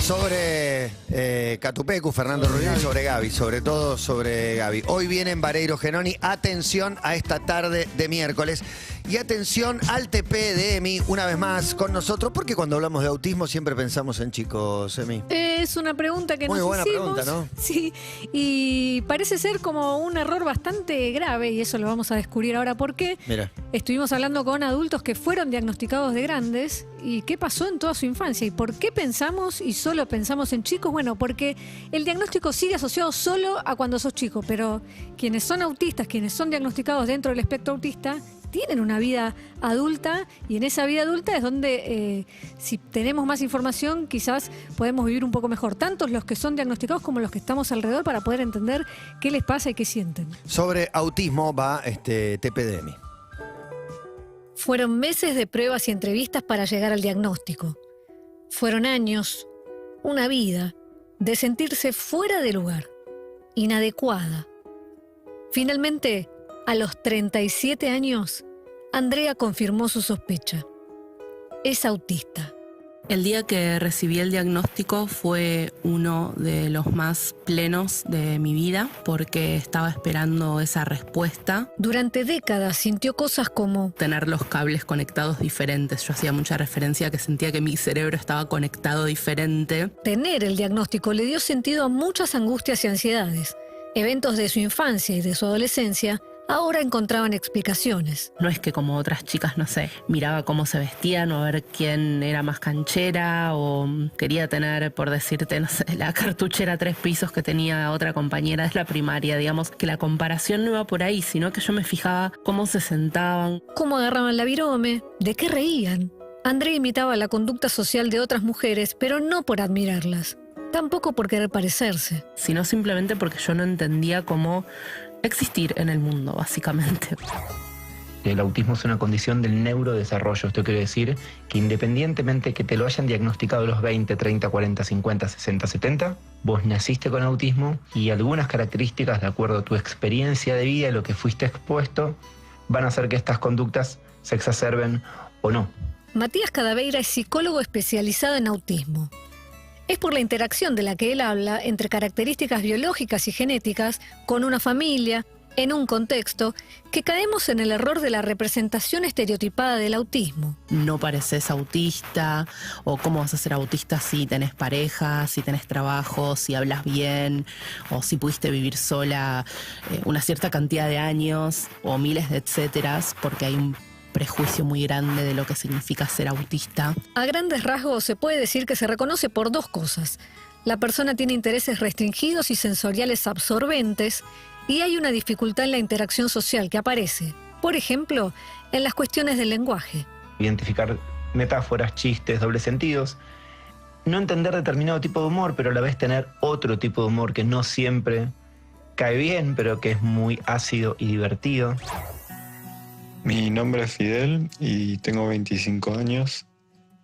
sobre Catupecu, Fernando Ruiz, y sobre Gaby, sobre todo sobre Gaby. Hoy viene en Vareiro Genoni. Atención a esta tarde de miércoles. Y atención al TP de Emi, una vez más con nosotros, porque cuando hablamos de autismo siempre pensamos en chicos, Emi. Es una pregunta que Muy nos buena hicimos. pregunta, ¿no? Sí, y parece ser como un error bastante grave, y eso lo vamos a descubrir ahora por qué. Mira. Estuvimos hablando con adultos que fueron diagnosticados de grandes y qué pasó en toda su infancia y por qué pensamos y solo pensamos en chicos. Bueno, porque el diagnóstico sigue asociado solo a cuando sos chico, pero quienes son autistas, quienes son diagnosticados dentro del espectro autista, tienen una vida adulta, y en esa vida adulta es donde si tenemos más información quizás podemos vivir un poco mejor, tanto los que son diagnosticados como los que estamos alrededor, para poder entender qué les pasa y qué sienten. Sobre autismo va TP de Emi. Fueron meses de pruebas y entrevistas para llegar al diagnóstico. Fueron años, una vida, de sentirse fuera de lugar, inadecuada. Finalmente, a los 37 años, Andrea confirmó su sospecha. Es autista. El día que recibí el diagnóstico fue uno de los más plenos de mi vida, porque estaba esperando esa respuesta. Durante décadas sintió cosas como Tener los cables conectados diferentes. Yo hacía mucha referencia a que sentía que mi cerebro estaba conectado diferente. tener el diagnóstico le dio sentido a muchas angustias y ansiedades. Eventos de su infancia y de su adolescencia ahora encontraban explicaciones. No es que como otras chicas, no sé, miraba cómo se vestían o a ver quién era más canchera, o quería tener, por decirte, no sé, la cartuchera 3 pisos que tenía otra compañera de la primaria. Digamos que la comparación no iba por ahí, sino que yo me fijaba cómo se sentaban. ¿Cómo agarraban la virome? ¿De qué reían? Andrea imitaba la conducta social de otras mujeres, pero no por admirarlas, tampoco por querer parecerse. Sino simplemente porque yo no entendía cómo existir en el mundo, básicamente. El autismo es una condición del neurodesarrollo. Esto quiere decir que independientemente que te lo hayan diagnosticado a los 20, 30, 40, 50, 60, 70, vos naciste con autismo y algunas características, de acuerdo a tu experiencia de vida, lo que fuiste expuesto, van a hacer que estas conductas se exacerben o no. Matías Cadaveira es psicólogo especializado en autismo. Es por la interacción de la que él habla entre características biológicas y genéticas con una familia, en un contexto, que caemos en el error de la representación estereotipada del autismo. No pareces autista, o cómo vas a ser autista si tenés pareja, si tenés trabajo, si hablas bien, o si pudiste vivir sola una cierta cantidad de años, o miles de etcéteras, porque hay un prejuicio muy grande de lo que significa ser autista. A grandes rasgos se puede decir que se reconoce por dos cosas. La persona tiene intereses restringidos y sensoriales absorbentes, y hay una dificultad en la interacción social que aparece, por ejemplo, en las cuestiones del lenguaje. Identificar metáforas, chistes, dobles sentidos. No entender determinado tipo de humor, pero a la vez tener otro tipo de humor que no siempre cae bien, pero que es muy ácido y divertido. Mi nombre es Fidel y tengo 25 años.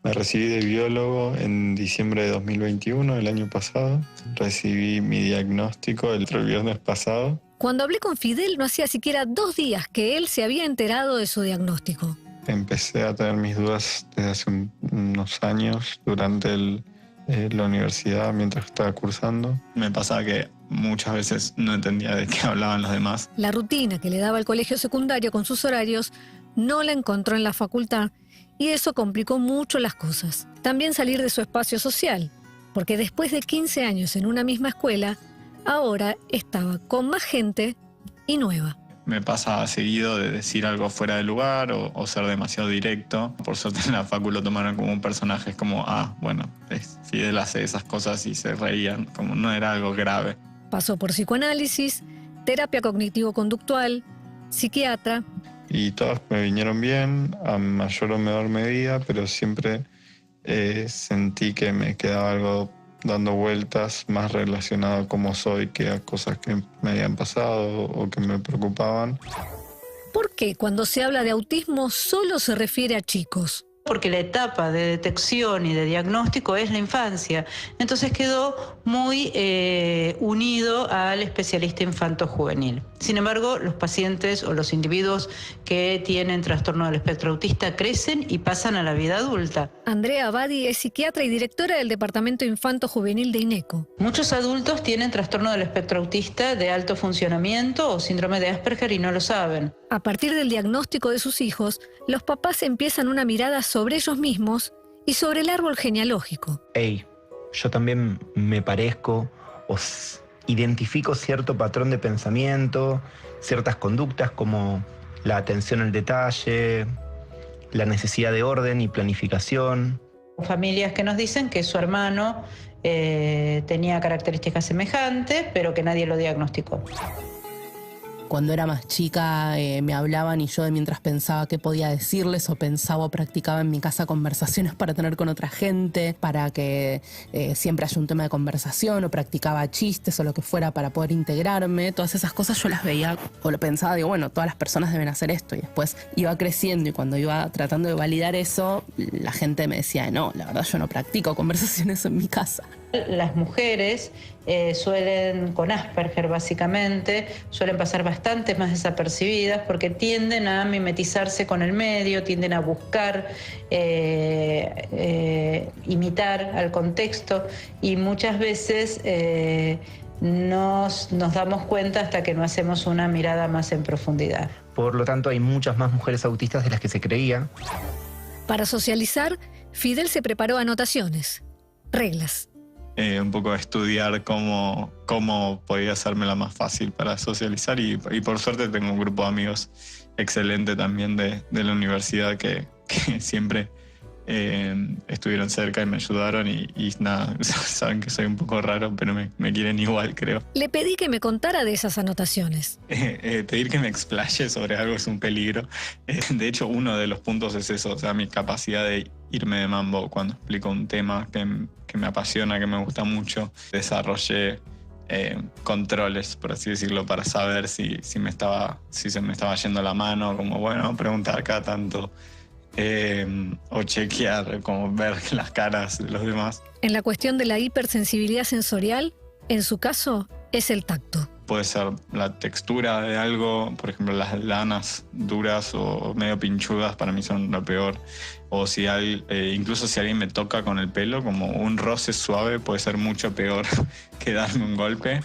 Me recibí de biólogo en diciembre de 2021, el año pasado. Recibí mi diagnóstico el viernes pasado. Cuando hablé con Fidel no hacía siquiera 2 días que él se había enterado de su diagnóstico. Empecé a tener mis dudas desde hace unos años durante la universidad, mientras estaba cursando. Me pasaba que muchas veces no entendía de qué hablaban los demás. La rutina que le daba el colegio secundario con sus horarios no la encontró en la facultad, y eso complicó mucho las cosas. También salir de su espacio social, porque después de 15 años en una misma escuela, ahora estaba con más gente y nueva. Me pasa seguido de decir algo fuera de lugar o ser demasiado directo. Por suerte en la facu lo tomaron como un personaje, es como, bueno, Fidel hace esas cosas y se reían, como no era algo grave. Pasó por psicoanálisis, terapia cognitivo-conductual, psiquiatra. Y todas me vinieron bien, a mayor o menor medida, pero siempre sentí que me quedaba algo dando vueltas más relacionado a cómo soy que a cosas que me habían pasado o que me preocupaban. ¿Por qué cuando se habla de autismo solo se refiere a chicos? porque la etapa de detección y de diagnóstico es la infancia. Entonces quedó muy unido al especialista infanto-juvenil. Sin embargo, los pacientes o los individuos que tienen trastorno del espectro autista crecen y pasan a la vida adulta. Andrea Abadi es psiquiatra y directora del Departamento Infanto-Juvenil de INECO. Muchos adultos tienen trastorno del espectro autista de alto funcionamiento o síndrome de Asperger y no lo saben. A partir del diagnóstico de sus hijos, los papás empiezan una mirada sobre ellos mismos y sobre el árbol genealógico. Hey, yo también me parezco o identifico cierto patrón de pensamiento, ciertas conductas como la atención al detalle, la necesidad de orden y planificación. Familias que nos dicen que su hermano tenía características semejantes, pero que nadie lo diagnosticó. Cuando era más chica me hablaban y yo de mientras pensaba qué podía decirles o pensaba o practicaba en mi casa conversaciones para tener con otra gente, para que siempre haya un tema de conversación, o practicaba chistes o lo que fuera para poder integrarme. Todas esas cosas yo las veía o lo pensaba, digo, bueno, todas las personas deben hacer esto, y después iba creciendo y cuando iba tratando de validar eso, la gente me decía, no, la verdad yo no practico conversaciones en mi casa. Las mujeres suelen, con Asperger básicamente, suelen pasar bastante más desapercibidas porque tienden a mimetizarse con el medio, tienden a buscar imitar al contexto y muchas veces nos damos cuenta hasta que no hacemos una mirada más en profundidad. Por lo tanto, hay muchas más mujeres autistas de las que se creía. Para socializar, Fidel se preparó anotaciones, reglas. Un poco estudiar cómo podía hacérmela más fácil para socializar y por suerte tengo un grupo de amigos excelente también de la universidad que siempre estuvieron cerca y me ayudaron y nada, saben que soy un poco raro, pero me quieren igual, creo. Le pedí que me contara de esas anotaciones. Pedir que me explaye sobre algo es un peligro. De hecho, uno de los puntos es eso, o sea, mi capacidad de irme de mambo cuando explico un tema que me apasiona, que me gusta mucho. Desarrollé controles, por así decirlo, para saber si se me estaba yendo la mano, como bueno, preguntar cada tanto. O chequear, como ver las caras de los demás. En la cuestión de la hipersensibilidad sensorial, en su caso, es el tacto. Puede ser la textura de algo, por ejemplo, las lanas duras o medio pinchudas para mí son lo peor. O si incluso si alguien me toca con el pelo, como un roce suave puede ser mucho peor que darme un golpe.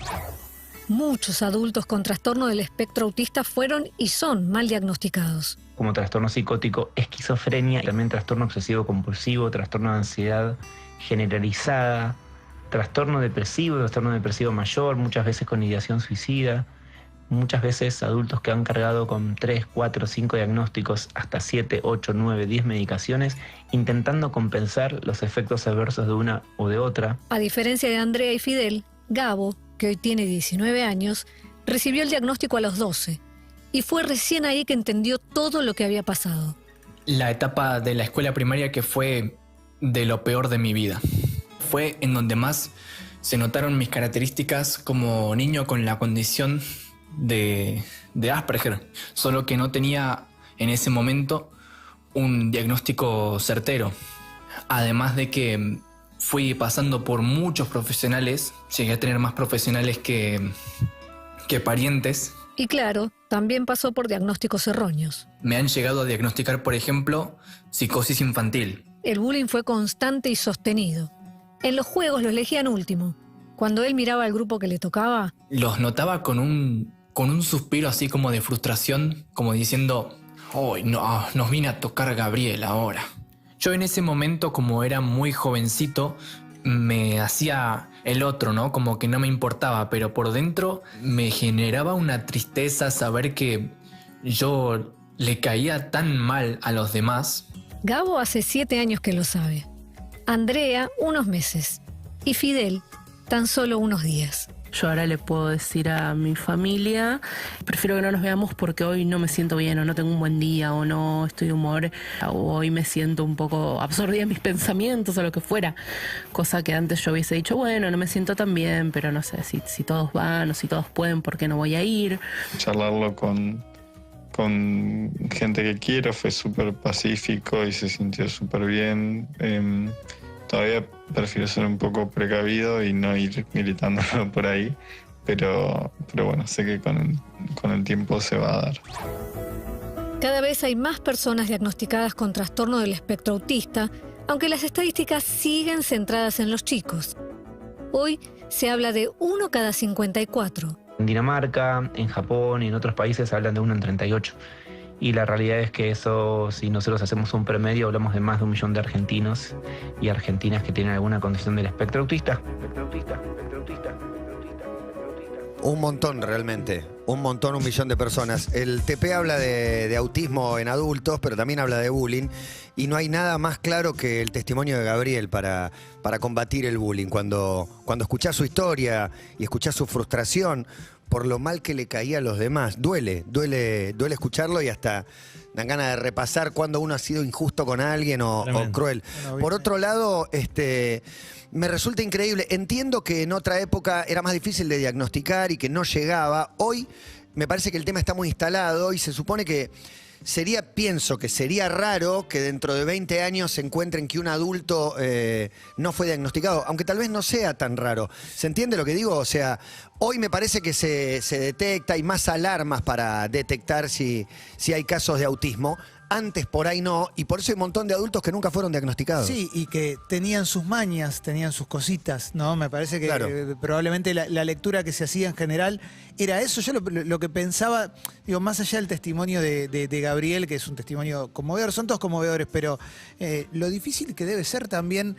Muchos adultos con trastorno del espectro autista fueron y son mal diagnosticados. Como trastorno psicótico, esquizofrenia, también trastorno obsesivo compulsivo, trastorno de ansiedad generalizada, trastorno depresivo mayor, muchas veces con ideación suicida, muchas veces adultos que han cargado con 3, 4, 5 diagnósticos, hasta 7, 8, 9, 10 medicaciones, intentando compensar los efectos adversos de una o de otra. A diferencia de Andrea y Fidel, Gabo, que hoy tiene 19 años, recibió el diagnóstico a los 12 y fue recién ahí que entendió todo lo que había pasado. La etapa de la escuela primaria que fue de lo peor de mi vida. Fue en donde más se notaron mis características como niño con la condición de Asperger, solo que no tenía en ese momento un diagnóstico certero. Además de que fui pasando por muchos profesionales, llegué a tener más profesionales que parientes. Y claro, también pasó por diagnósticos erróneos. Me han llegado a diagnosticar, por ejemplo, psicosis infantil. El bullying fue constante y sostenido. En los juegos lo elegían último. Cuando él miraba al grupo que le tocaba, los notaba con un suspiro así como de frustración, como diciendo, ¡ay, no, nos viene a tocar Gabriel ahora! Yo en ese momento, como era muy jovencito, me hacía el otro, ¿no? Como que no me importaba, pero por dentro me generaba una tristeza saber que yo le caía tan mal a los demás. Gabo hace 7 años que lo sabe. Andrea, unos meses. Y Fidel, tan solo unos días. Yo ahora le puedo decir a mi familia, prefiero que no nos veamos porque hoy no me siento bien o no tengo un buen día o no estoy de humor o hoy me siento un poco absorbida en mis pensamientos o lo que fuera. Cosa que antes yo hubiese dicho, bueno, no me siento tan bien, pero no sé, si todos van o si todos pueden, ¿por qué no voy a ir? Charlarlo con con gente que quiero, fue súper pacífico y se sintió súper bien. Todavía prefiero ser un poco precavido y no ir gritándolo por ahí, pero bueno, sé que con el tiempo se va a dar. Cada vez hay más personas diagnosticadas con trastorno del espectro autista, aunque las estadísticas siguen centradas en los chicos. Hoy se habla de 1 cada 54. En Dinamarca, en Japón y en otros países hablan de 1 en 38. Y la realidad es que eso, si nosotros hacemos un promedio, hablamos de más de 1 millón de argentinos y argentinas que tienen alguna condición del espectro autista. Un montón realmente, un montón, 1 millón de personas. El TP habla de autismo en adultos, pero también habla de bullying. Y no hay nada más claro que el testimonio de Gabriel para combatir el bullying. Cuando escuchás su historia y escuchás su frustración por lo mal que le caía a los demás, duele escucharlo y hasta dan ganas de repasar cuando uno ha sido injusto con alguien o cruel. Por otro lado, me resulta increíble. Entiendo que en otra época era más difícil de diagnosticar y que no llegaba. Hoy me parece que el tema está muy instalado y se supone que pienso que sería raro que dentro de 20 años se encuentren que un adulto no fue diagnosticado, aunque tal vez no sea tan raro. ¿Se entiende lo que digo? O sea, hoy me parece que se detecta, hay más alarmas para detectar si hay casos de autismo. Antes por ahí no, y por eso hay un montón de adultos que nunca fueron diagnosticados. Sí, y que tenían sus mañas, tenían sus cositas, ¿no? Me parece que Claro. Probablemente la lectura que se hacía en general era eso. Yo lo que pensaba, digo, más allá del testimonio de Gabriel, que es un testimonio conmovedor, son todos conmovedores, pero lo difícil que debe ser también,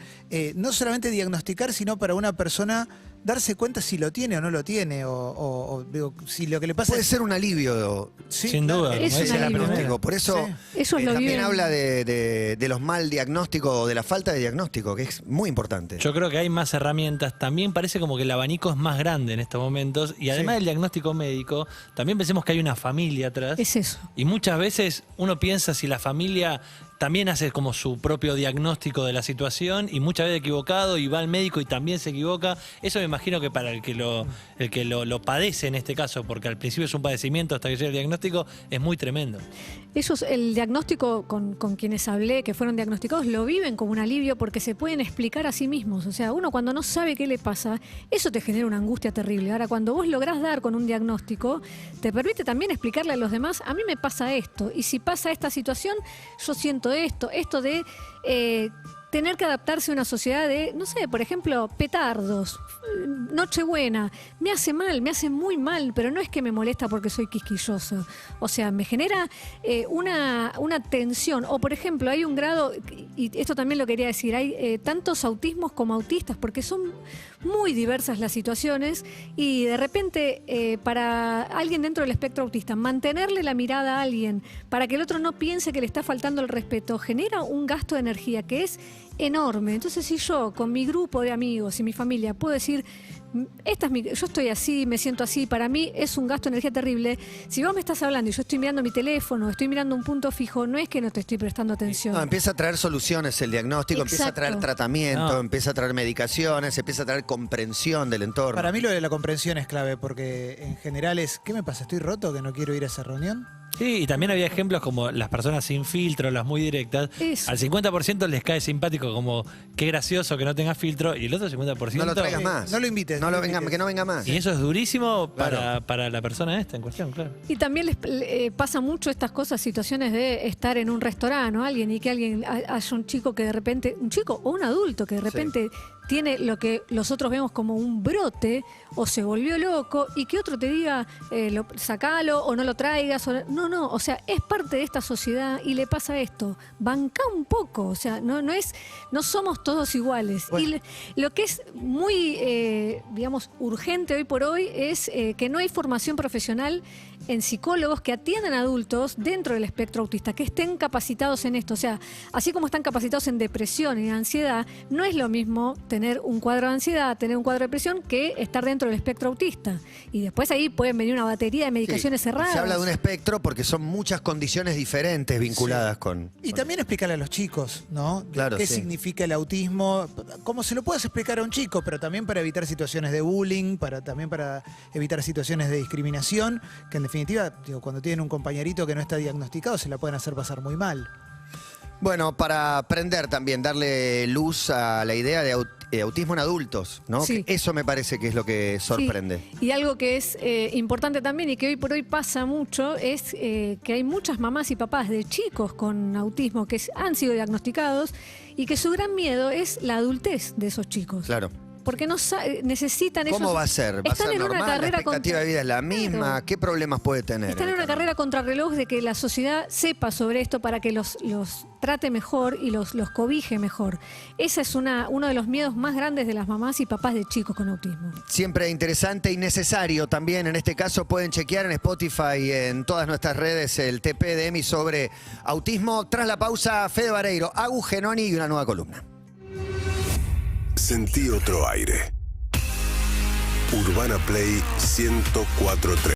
no solamente diagnosticar, sino para una persona darse cuenta si lo tiene o no lo tiene, o digo, si lo que le pasa Puede ser un alivio. Sí, Sin duda, Es como un dice la alivio. primera. Por eso Sí. Eso es lo también bien. habla de los mal diagnósticos o de la falta de diagnóstico, que es muy importante. Yo creo que hay más herramientas. También parece como que el abanico es más grande en estos momentos. Y además del diagnóstico médico, también pensemos que hay una familia atrás. Es eso. Y muchas veces uno piensa si la familia también hace como su propio diagnóstico de la situación y muchas veces equivocado y va al médico y también se equivoca. Eso me imagino que para el que lo padece en este caso, porque al principio es un padecimiento hasta que llega el diagnóstico, es muy tremendo. El diagnóstico con quienes hablé, que fueron diagnosticados, lo viven como un alivio porque se pueden explicar a sí mismos. O sea, uno cuando no sabe qué le pasa, eso te genera una angustia terrible. Ahora, cuando vos lográs dar con un diagnóstico, te permite también explicarle a los demás, a mí me pasa esto, y si pasa esta situación, yo siento esto de tener que adaptarse a una sociedad de, no sé, por ejemplo, petardos, Nochebuena, me hace mal, me hace muy mal, pero no es que me molesta porque soy quisquillosa. O sea, me genera una tensión. O, por ejemplo, hay un grado, y esto también lo quería decir, hay tantos autismos como autistas, porque son muy diversas las situaciones y de repente para alguien dentro del espectro autista, mantenerle la mirada a alguien para que el otro no piense que le está faltando el respeto, genera un gasto de energía que es enorme. Entonces, si yo con mi grupo de amigos y mi familia puedo decir, yo estoy así, me siento así, para mí es un gasto de energía terrible. Si vos me estás hablando y yo estoy mirando mi teléfono, estoy mirando un punto fijo, no es que no te estoy prestando atención. No, empieza a traer soluciones el diagnóstico, empieza a Exacto. traer tratamiento, No. empieza a traer medicaciones, empieza a traer comprensión del entorno. Para mí lo de la comprensión es clave, porque en general es, ¿qué me pasa? ¿Estoy roto que no quiero ir a esa reunión? Sí, y también había ejemplos como las personas sin filtro, las muy directas. Eso. Al 50% les cae simpático como qué gracioso que no tenga filtro y el otro 50%... No lo traigas más. No lo invites. No no lo lo venga, invites. que no venga más. Y eso es durísimo Claro. para la persona esta en cuestión, claro. Y también les pasa mucho estas cosas, situaciones de estar en un restaurante o alguien y que haya un chico que de repente, un chico o un adulto que de repente tiene lo que los otros vemos como un brote o se volvió loco y que otro te diga, sacalo o no lo traigas. No, o sea, es parte de esta sociedad y le pasa esto. Banca un poco, o sea, no somos todos iguales. Bueno. Y lo que es muy, digamos, urgente hoy por hoy es que no hay formación profesional en psicólogos que atiendan a adultos dentro del espectro autista, que estén capacitados en esto. O sea, así como están capacitados en depresión y en ansiedad, no es lo mismo tener tener un cuadro de ansiedad, tener un cuadro de depresión, que estar dentro del espectro autista. Y después ahí pueden venir una batería de medicaciones Sí, cerradas. se habla de un espectro porque son muchas condiciones diferentes vinculadas con... Y también explicarle a los chicos, ¿no? Claro, ¿Qué sí. significa el autismo? Cómo se lo puedes explicar a un chico, pero también para evitar situaciones de bullying, también para evitar situaciones de discriminación, que en definitiva, digo, cuando tienen un compañerito que no está diagnosticado, se la pueden hacer pasar muy mal. Bueno, para aprender también, darle luz a la idea de autismo en adultos, ¿no? Sí. Que eso me parece que es lo que sorprende. Sí. Y algo que es importante también y que hoy por hoy pasa mucho es que hay muchas mamás y papás de chicos con autismo que han sido diagnosticados y que su gran miedo es la adultez de esos chicos. Claro. Porque no necesitan ellos. ¿Cómo va a ser? ¿Va a Están ser en una normal? ¿La carrera expectativa de vida es la misma? Claro. ¿Qué problemas puede tener? Están en una carrera contrarreloj de que la sociedad sepa sobre esto para que los trate mejor y los cobije mejor. Ese es uno de los miedos más grandes de las mamás y papás de chicos con autismo. Siempre interesante y necesario también. En este caso pueden chequear en Spotify y en todas nuestras redes el TP de Emi sobre autismo. Tras la pausa, Fede Vareiro, Agus Genoni y una nueva columna. Sentí otro aire. Urbana Play 104.3.